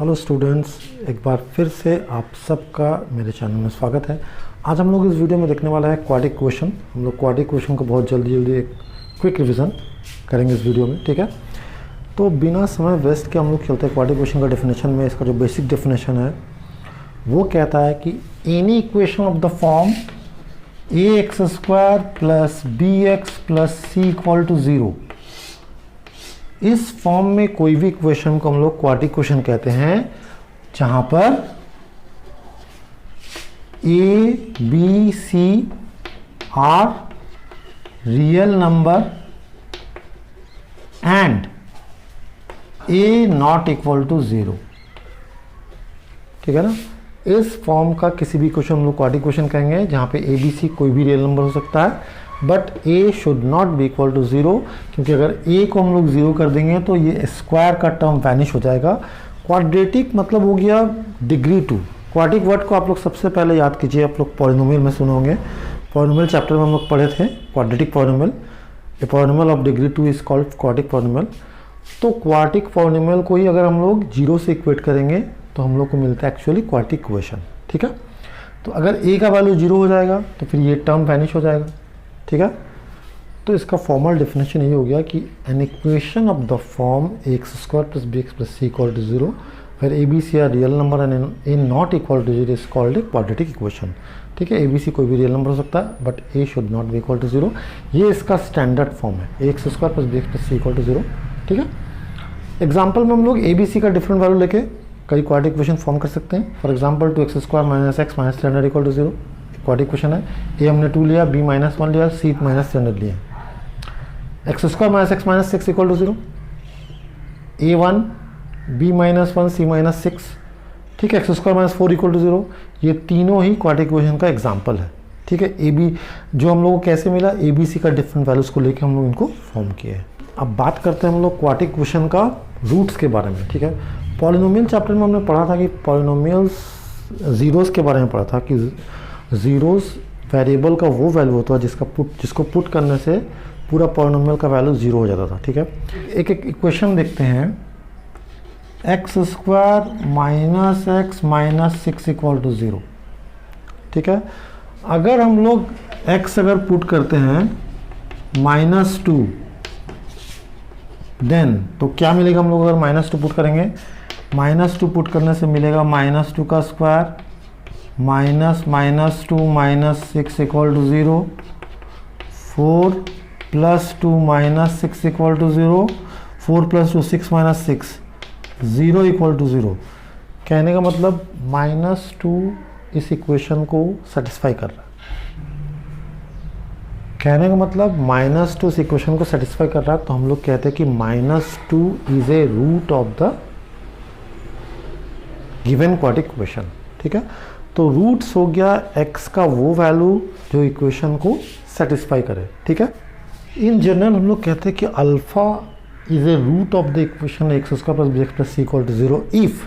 Hello students, एक बार फिर से आप सबका मेरे चैनल में स्वागत है। आज हम लोग इस वीडियो में देखने वाला है क्वाड्रेटिक क्वेश्चन। हम लोग क्वाड्रेटिक क्वेश्चन को बहुत जल्दी एक क्विक रिवीजन करेंगे इस वीडियो में, ठीक है। तो बिना समय वेस्ट के हम लोग चलते हैं क्वाड्रेटिक क्वेश्चन का डेफिनेशन में। इसका जो बेसिक डेफिनेशन है वो कहता है कि any equation of the form ax² plus bx plus c equal to 0, इस फॉर्म में कोई भी इक्वेशन को हम लोग क्वाड्रेटिक इक्वेशन कहते हैं जहां पर a b c are real number and a not equal to 0, ठीक है ना। इस फॉर्म का किसी भी क्वेश्चन हम लोग क्वाड्रेटिक इक्वेशन कहेंगे जहां पे a b c कोई भी रियल नंबर हो सकता है, but a should not be equal to 0, क्योंकि अगर a को हम लोग 0 कर देंगे तो ये स्क्वायर का टर्म वैनिश हो जाएगा। क्वाड्रेटिक मतलब हो गया डिग्री 2। क्वाड्रेटिक वर्ड को आप लोग सबसे पहले याद कीजिए, आप लोग पॉलिनोमियल में सुने होंगे। पॉलिनोमियल चैप्टर में हम लोग पढ़े थे quadratic polynomial. A polynomial of degree 2 is called quadratic polynomial. तो क्वाड्रेटिक पॉलिनोमियल को ही अगर हम लोग 0 से इक्वेट करेंगे तो हम लोग को मिलता है एक्चुअली क्वाड्रेटिक इक्वेशन, ठीक है। तो अगर a का वैल्यू 0 हो जाएगा तो फिर ये टर्म वैनिश हो जाएगा, ठीक है। तो इसका फॉर्मल डेफिनेशन ये हो गया कि an equation of the form ax² plus bx plus c equal to 0 where a b c are real number and a not equal to 0 is called a quadratic equation, ठीक है। a b c कोई भी real number हो सकता है but a should not be equal to 0। ये इसका standard form है ax² plus bx plus c equal to 0, ठीक है। एग्जाम्पल में हम लोग a b c का डिफरेंट वैल्यू लेके कई क्वाड्रेटिक इक्वेशन फॉर्म कर सकते हैं। For example 2x² minus x minus 300 equal to 0 quadratic equation है। a हमने 2 लिया, b माइनस 1 लिया, c माइनस 300 लिया। x² minus x minus 6 equal to 0, a1 b minus 1 c minus 6, ठीक है। x² minus 4 equal to 0। ये तीनों ही क्वाड्रेटिक इक्वेशन का एग्जाम्पल है, ठीक है। a b जो हम लोग को कैसे मिला, a b c का डिफरेंट वैल्यूज को लेकर हम लोग इनको फॉर्म किए हैं। अब बात करते हैं हम लोग क्वाड्रेटिक इक्वेशन का रूट्स के बारे में, ठीक है। पॉलिनोमियल चैप्टर में हमने पढ़ा था कि पॉलिनोमियल्स जीरोस के बारे में पढ़ा था कि जीरोस वेरिएबल का वो वैल्यू होता है जिसको पुट करने से पूरा पॉलिनोमियल का वैल्यू 0 हो जाता था, ठीक है। एक इक्वेशन देखते हैं, x² minus x minus 6 equal to 0, ठीक है। अगर हम लोग x अगर पुट करते हैं -2 देन तो क्या मिलेगा हम लोग अगर -2 पुट करेंगे। -2 पुट करने से मिलेगा -2 का square minus -2 minus 6 equal to 0, 4 plus 2 minus 6 equal to 0, 4 plus 2 6 minus 6 0 equal to 0। कहने का मतलब -2 इस इक्वेशन को सेटिस्फाई कर रहा है। कहने का मतलब -2 इस इक्वेशन को सेटिस्फाई कर रहा है, तो हम लोग कहते हैं कि -2 is a root of the given quadratic equation, ठीक है। तो रूट्स हो गया x का वो वैल्यू जो इक्वेशन को सेटिस्फाई करे, ठीक है। इन जनरल हम लोग कहते हैं कि alpha is a root of the equation x² plus bx plus c equal to 0 if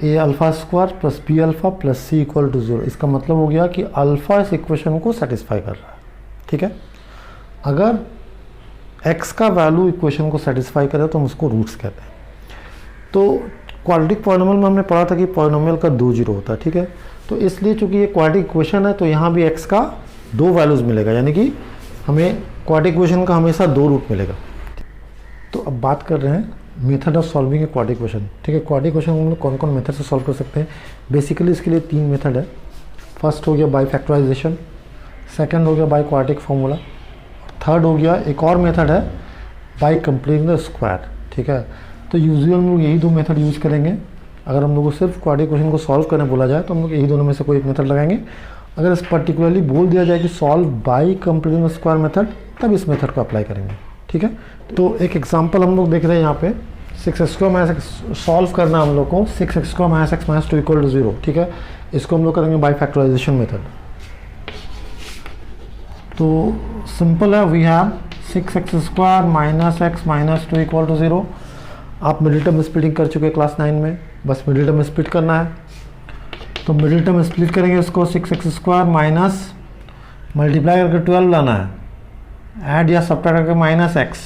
a alpha square plus b alpha plus c equal to 0। इसका मतलब हो गया कि अल्फा इस इक्वेशन को सेटिस्फाई कर रहा है, ठीक है। अगर x का वैल्यू इक्वेशन को सेटिस्फाई करे तो हम उसको रूट्स कहते हैं। तो क्वाड्रेटिक पॉलिनोमियल में हमने पढ़ा था कि पॉलिनोमियल का 2 जीरो होता है, ठीक है। तो इसलिए चूंकि ये क्वाड्रेटिक इक्वेशन है तो यहाँ भी x का 2 वैल्यूज मिलेगा, यानी कि हमें क्वाड्रेटिक इक्वेशन का हमेशा 2 रूट मिलेगा। तो अब बात कर रहे हैं method of solving A quadratic equation, ठीक है। क्वाड्रेटिक इक्वेशन हम लोग कौन कौन मेथड से सॉल्व कर सकते हैं। बेसिकली इसके लिए 3 मेथड है। फर्स्ट हो गया बाय फैक्टराइजेशन, सेकंड हो गया बाय क्वाड्रेटिक फार्मूला, थर्ड हो गया एक और मेथड है बाय कंप्लीटिंग द स्क्वायर, ठीक है। तो यूजुअली हम लोग यही 2 मेथड यूज़ करेंगे। अगर हम लोग को सिर्फ क्वाड्रेटिक इक्वेशन को सॉल्व करने बोला जाए तो हम लोग यही दोनों में से कोई एक मेथड लगाएंगे। अगर इस पर्टिकुलरली बोल दिया जाए कि solve by completing the square method, तब इस मेथड को अप्लाई करेंगे, ठीक है। तो एक एग्जांपल हम लोग देख रहे हैं यहाँ पे 6x² माइनस x सॉल्व करना हम लोग को 6x² minus x minus 2 equal to 0, ठीक है। इसको हम लोग करेंगे बाय फैक्टराइजेशन मेथड। तो सिंपल है, we have 6x² minus x minus 2 equal to 0। आप मिडिल टर्म स्प्लिटिंग कर चुके हैं क्लास 9 में, बस मिडिल टर्म स्प्लिट करना है। तो मिडिल टर्म स्प्लिट करेंगे इसको 6x² माइनस मल्टीप्लाई करके 12 लाना है, ऐड या सब्ट्रैक्ट करके -x,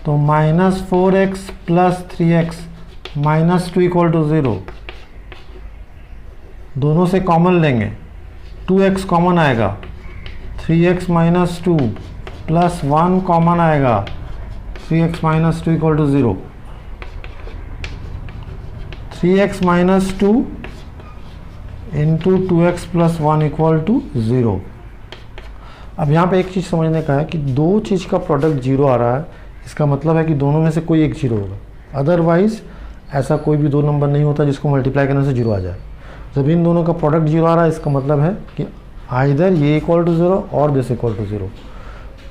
तो -4x plus 3x minus 2 equal to 0, दोनों से कॉमन लेंगे, 2x कॉमन आएगा, 3x माइनस 2 प्लस 1 कॉमन आएगा, 3x minus 2 equal to 0, 3x minus 2 into 2x plus 1 equal to 0। अब यहाँ पे एक चीज़ समझने का है कि दो चीज़ का प्रोडक्ट 0 आ रहा है, इसका मतलब है कि दोनों में से कोई एक 0 होगा, अदरवाइज ऐसा कोई भी दो नंबर नहीं होता जिसको मल्टीप्लाई करने से 0 आ जाए। जब इन दोनों का प्रोडक्ट 0 आ रहा है, इसका मतलब है कि आइदर ये इक्वल टू 0 और दिस इक्वल टू 0।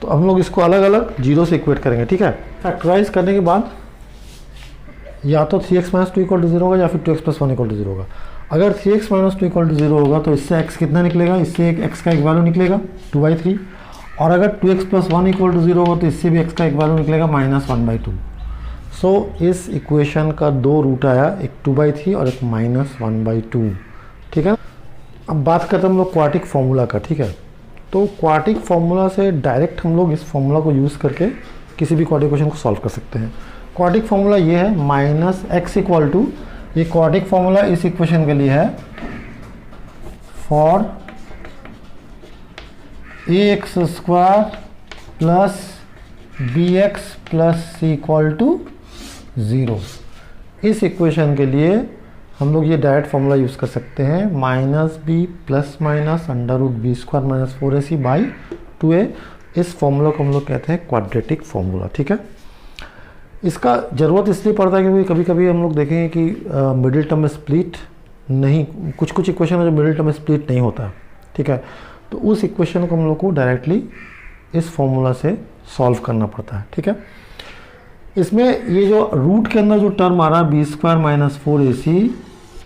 तो हम लोग इसको अलग अलग 0 से इक्वेट करेंगे, ठीक है। फैक्टराइज करने के बाद या तो 3x माइनस 2 इक्वल टू 0 होगा या फिर 2x प्लस 1 इक्वल टू 0 होगा। अगर 3x माइनस 2 इक्वल टू 0 होगा तो इससे x कितना निकलेगा, इससे एक x का एक वैल्यू निकलेगा 2/3, और अगर 2x प्लस 1 इक्वल टू 0 होगा तो इससे भी x का एक वैल्यू निकलेगा -1/2। सो इस इक्वेशन का दो रूट आया, एक 2/3 और एक -1/2, ठीक है। अब बात करते हैं हम लोग क्वाड्रेटिक फॉर्मूला का, ठीक है। तो क्वाड्रेटिक फॉर्मूला से डायरेक्ट हम लोग इस फॉर्मूला को यूज़ करके किसी भी क्वाड्रेटिक इक्वेशन को सॉल्व कर सकते हैं। क्वाड्रेटिक फॉर्मूला ये है -x इक्वल टू, ये क्वाड्रेटिक फॉर्मूला इस इक्वेशन के लिए है for ax² plus bx plus c equal to 0। इस इक्वेशन के लिए हम लोग ये डायरेक्ट फॉर्मूला यूज़ कर सकते हैं, -b plus minus √b² minus 4ac/2a। इस फॉर्मूला को हम लोग कहते हैं क्वाड्रेटिक फॉर्मूला, ठीक है। इसका ज़रूरत इसलिए पड़ता है क्योंकि कभी कभी हम लोग देखेंगे कि मिडिल टर्म में स्प्लिट नहीं, कुछ कुछ इक्वेशन है जो मिडिल टर्म में स्प्लिट नहीं होता, ठीक है। तो उस इक्वेशन को हम लोग को डायरेक्टली इस फॉर्मूला से सॉल्व करना पड़ता है, ठीक है। इसमें ये जो रूट के अंदर जो टर्म आ रहा है b² माइनस 4ac,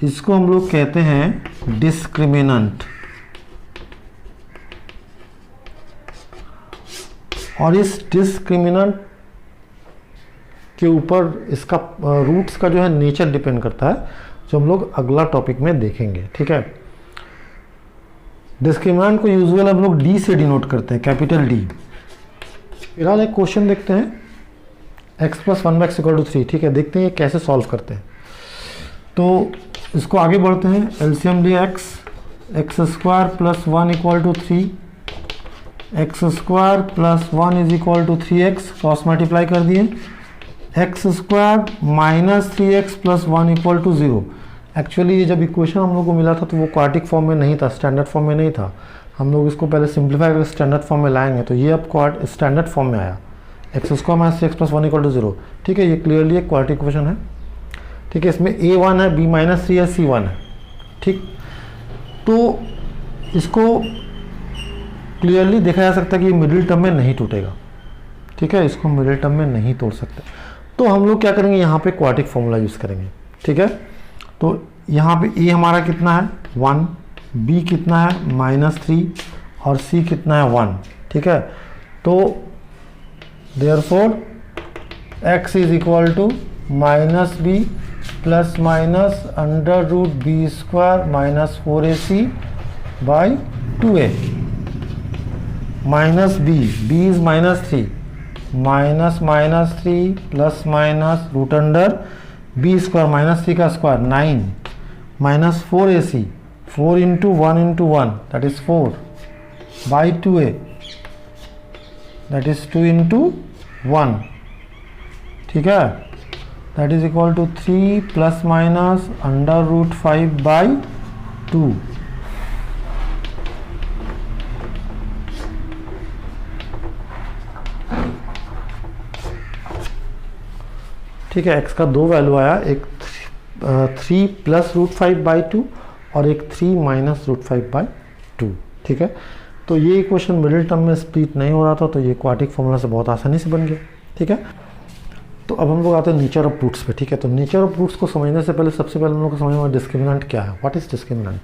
इसको हम लोग कहते हैं डिस्क्रिमिनेंट, और इस डिस्क्रिमिनेंट के ऊपर इसका रूट्स का जो है नेचर डिपेंड करता है, जो हम लोग अगला टॉपिक में देखेंगे, ठीक है। डिस्क्रिमिनेंट को यूजुअल हम लोग डी से डिनोट करते हैं, कैपिटल डी। फिलहाल एक क्वेश्चन देखते हैं, x plus 1/x equal to 3, ठीक है। देखते हैं ये कैसे सॉल्व करते हैं। तो इसको आगे बढ़ते हैं, एलसीएम लिए x² plus 1 equal to 3, x² plus 1 is equal to 3x, cross multiply कर दिए, x² minus 3x plus 1 equal to 0। Actually ये जब इक्वेशन हम लोग को मिला था तो वो क्वाड्रेटिक फॉर्म में नहीं था, स्टैंडर्ड फॉर्म में नहीं था। हम लोग इसको पहले सिंप्लीफाई करके स्टैंडर्ड फॉर्म में लाएंगे, तो ये अब स्टैंडर्ड फॉर्म में आया, x² minus 3x plus 1 equal to 0, ठीक है। ये क्लियरली एक क्वाड्रेटिक इक्वेशन है, ठीक है। इसमें a1 है, b माइनस 3 है, c1 है, ठीक। तो इसको क्लियरली देखा जा सकता है कि ये मिडिल टर्म में नहीं टूटेगा, ठीक है। इसको मिडिल टर्म में नहीं तोड़ सकते, तो हम लोग क्या करेंगे, यहाँ पे क्वाड्रेटिक फॉर्मूला यूज़ करेंगे, ठीक है। तो यहाँ पे a हमारा कितना है 1, b कितना है -3 और c कितना है 1, ठीक है। तो therefore x is equal to -b plus minus √b² minus 4ac/2a, -b is -3, -3 plus minus √b² -3 का square 9 minus 4ac, 4 into 1 into 1 that is 4/2a, that is 2 into 1, ठीक है। That is equal to 3 plus minus √5/2। ठीक है, x का दो value आया, एक 3 plus √5/2 और एक 3 माइनस √5/2, ठीक है। तो ये इक्वेशन मिडिल टर्म में स्प्लिट नहीं हो रहा था, तो ये क्वाड्रेटिक फॉर्मूला से बहुत आसानी से बन गया, ठीक है। तो अब हम लोग आते हैं नेचर ऑफ रूट्स पे, ठीक है। तो नेचर ऑफ रूट्स को समझने से पहले सबसे पहले हम लोग को समझना डिस्क्रिमिनेंट क्या है, व्हाट इज डिस्क्रिमिनेंट।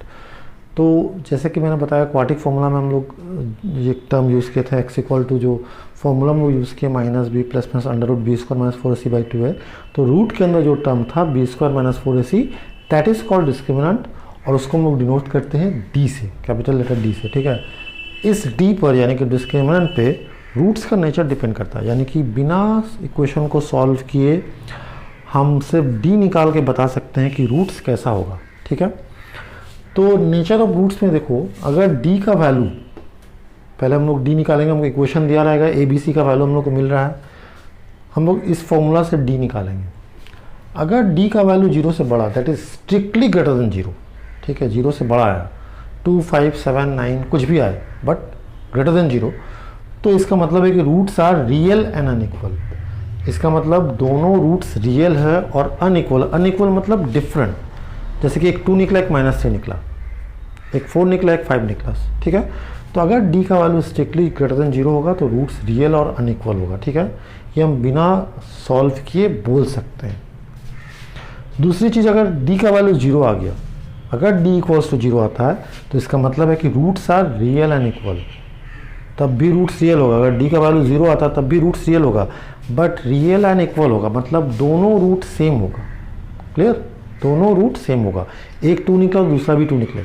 तो जैसे कि मैंने बताया क्वाड्रेटिक फॉर्मूला में हम लोग ये टर्म यूज़ किए थे, x इक्वल टू जो फॉर्मूला हम लोग यूज़ किए -b plus √b² minus 4ac/2 है। तो रूट के अंदर जो टर्म था b² minus 4ac, that is called discriminant, और उसको हम लोग डिनोट करते हैं d से, कैपिटल लेटर d से, ठीक है। इस d पर यानी कि डिस्क्रिमिनेंट पे रूट्स का नेचर डिपेंड करता है, यानी कि बिना इक्वेशन को सॉल्व किए हम सिर्फ डी निकाल के बता सकते हैं कि रूट्स कैसा होगा। ठीक है, तो नेचर ऑफ रूट्स में देखो, अगर डी का वैल्यू, पहले हम लोग डी निकालेंगे, हमको इक्वेशन दिया रहेगा, ए बी सी का वैल्यू हम लोग को मिल रहा है, हम लोग इस फॉर्मूला से डी निकालेंगे। अगर डी का वैल्यू 0 से बड़ा, that is strictly greater than 0, ठीक है, 0 से बड़ा आया, 2, 5, 7, 9 कुछ भी आए बट ग्रेटर देन 0, तो इसका मतलब है कि roots are real and unequal. इसका मतलब दोनों रूट्स रियल है और अनइक्वल। अनइक्वल मतलब डिफरेंट, जैसे कि एक 2 निकला, एक -3 निकला, एक 4 निकला, एक 5 निकला। ठीक है, तो अगर डी का वैल्यू स्ट्रिक्टली ग्रेटर देन 0 होगा तो रूट्स रियल और अनइक्वल होगा। ठीक है, ये हम बिना सॉल्व किए बोल सकते हैं। दूसरी चीज़, अगर डी का वैल्यू 0 आ गया, अगर डी इक्वल्स टू 0 आता है तो इसका मतलब है कि roots are real and equal, तब भी रूट्स रियल होगा। अगर डी का वैल्यू 0 आता है तब भी रूट्स रियल होगा, बट रियल एंड इक्वल होगा, मतलब दोनों रूट सेम होगा। क्लियर, दोनों रूट सेम होगा, एक 2 निकला दूसरा भी 2 निकले।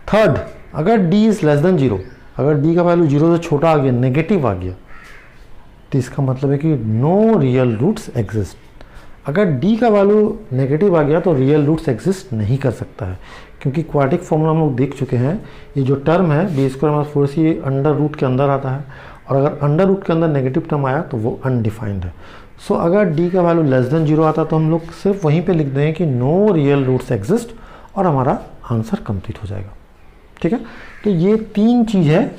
थर्ड, अगर डी इज लेस देन 0, अगर डी का वैल्यू 0 से छोटा आ गया, नेगेटिव आ गया, तो इसका मतलब है कि नो रियल रूट्स एग्जिस्ट। अगर डी का वैल्यू नेगेटिव आ गया तो रियल रूट्स एग्जिस्ट नहीं कर सकता है, क्योंकि क्वाड्रेटिक फॉर्मूला हम लोग देख चुके हैं, ये जो टर्म है b² - 4ac ये अंडर रूट के अंदर आता है, और अगर अंडर रूट के अंदर नेगेटिव टर्म आया तो वो अनडिफाइंड है। सो अगर डी का वैल्यू लेस देन 0 आता तो हम लोग सिर्फ वहीं पे लिख दें कि नो रियल रूट्स एग्जिस्ट और हमारा आंसर कंप्लीट हो जाएगा। ठीक है, तो ये 3 चीज़ है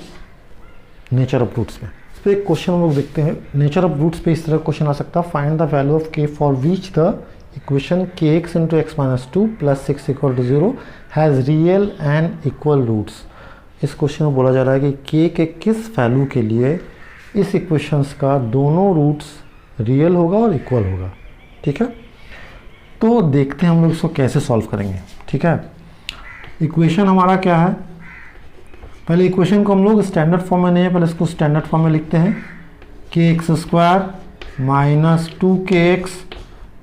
नेचर ऑफ रूट्स में। इस पर एक क्वेश्चन हम लोग देखते हैं। नेचर ऑफ रूट्स पे इस तरह क्वेश्चन आ सकता है, find the value of K for which the equation kx × x - 2 + 6 = 0 has real and equal roots. इस क्वेश्चन में बोला जा रहा है कि k के किस वैल्यू के लिए इस इक्वेशंस का दोनों रूट्स रियल होगा और इक्वल होगा। ठीक है, तो देखते हैं हम लोग इसको कैसे सॉल्व करेंगे। ठीक है, इक्वेशन हमारा क्या है, पहले इक्वेशन को हम लोग स्टैंडर्ड फॉर्म में नहीं है, पहले इसको स्टैंडर्ड फॉर्म में लिखते हैं। kx² - 2kx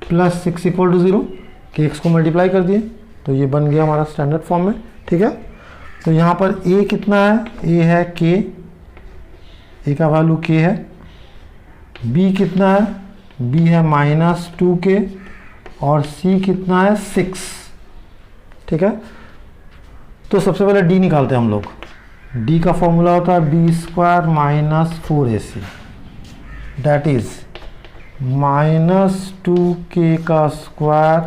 + 6 = 0। kx को मल्टीप्लाई कर दिए तो ये बन गया हमारा स्टैंडर्ड फॉर्म में। ठीक है, तो यहाँ पर a कितना है, a है k, a का वैल्यू k है। b कितना है, b है -2k, और c कितना है 6। ठीक है, तो सबसे पहले d निकालते हैं हम लोग। d का फॉर्मूला होता है b² - 4ac, that is -2k² - 4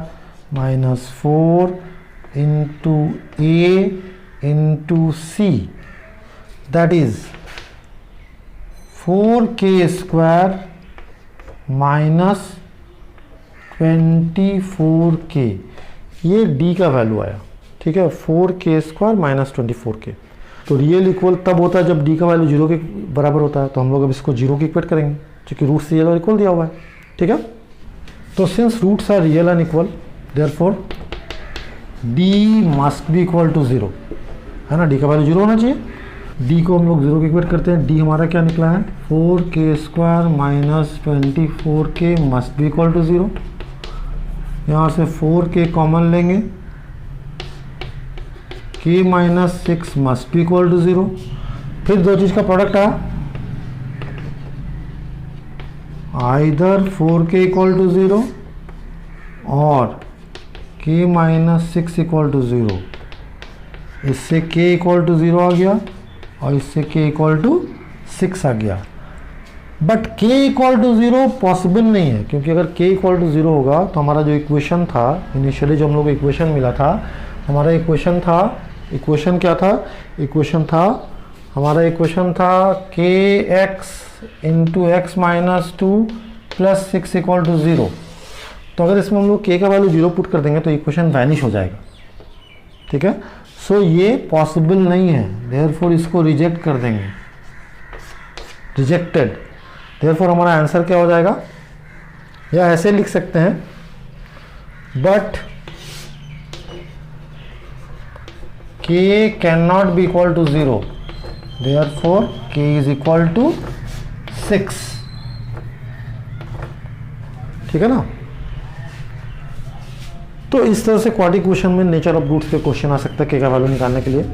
× a × c, that is 4k² - 24k। ये d का वैल्यू आया। ठीक है, 4k² - 24k। तो रियल इक्वल तब होता है जब d का वैल्यू 0 के बराबर होता है, तो हम लोग अब इसको 0 की इक्वेट करेंगे क्योंकि रूट्स रियल और इक्वल दिया हुआ है। ठीक है, तो since roots are real and equal therefore d must be equal to 0, है ना, d का वैल्यू 0 होना चाहिए। d को हम लोग 0 की इक्वेट करते हैं, d हमारा क्या निकला है, 4k² - 24k must be equal to 0। यहाँ से 4k कॉमन लेंगे, k - 6 must be equal to 0। फिर दो चीज़ का प्रोडक्ट आया, आइदर 4k इक्वल टू 0 और k - 6 इक्वल टू 0। इससे k इक्वल टू 0 आ गया और इससे k इक्वल टू 6 आ गया। But k equal to 0 possible नहीं है, क्योंकि अगर k इक्वल टू 0 होगा तो हमारा जो इक्वेशन था, इनिशियली जो हम लोग को इक्वेशन मिला था, हमारा इक्वेशन क्या था, हमारा इक्वेशन था kx × x - 2 + 6 = 0। तो अगर इसमें हम लोग k का वैल्यू 0 पुट कर देंगे तो इक्वेशन वैनिश हो जाएगा। ठीक है, सो ये पॉसिबल नहीं है, देयरफॉर इसको रिजेक्ट कर देंगे, रिजेक्टेड। देयरफॉर हमारा आंसर क्या हो जाएगा, या ऐसे लिख सकते हैं, but k cannot be equal to 0, therefore k is equal to 6। ठीक है ना, तो इस तरह से क्वाड्रेटिक क्वेश्चन में नेचर ऑफ रूट्स पे क्वेश्चन आ सकता है k का वैल्यू निकालने के लिए।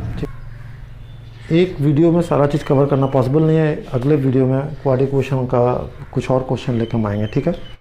एक वीडियो में सारा चीज़ कवर करना पॉसिबल नहीं है, अगले वीडियो में क्वाड्रेटिक क्वेश्चन का कुछ और क्वेश्चन लेकर हम आएंगे। ठीक है।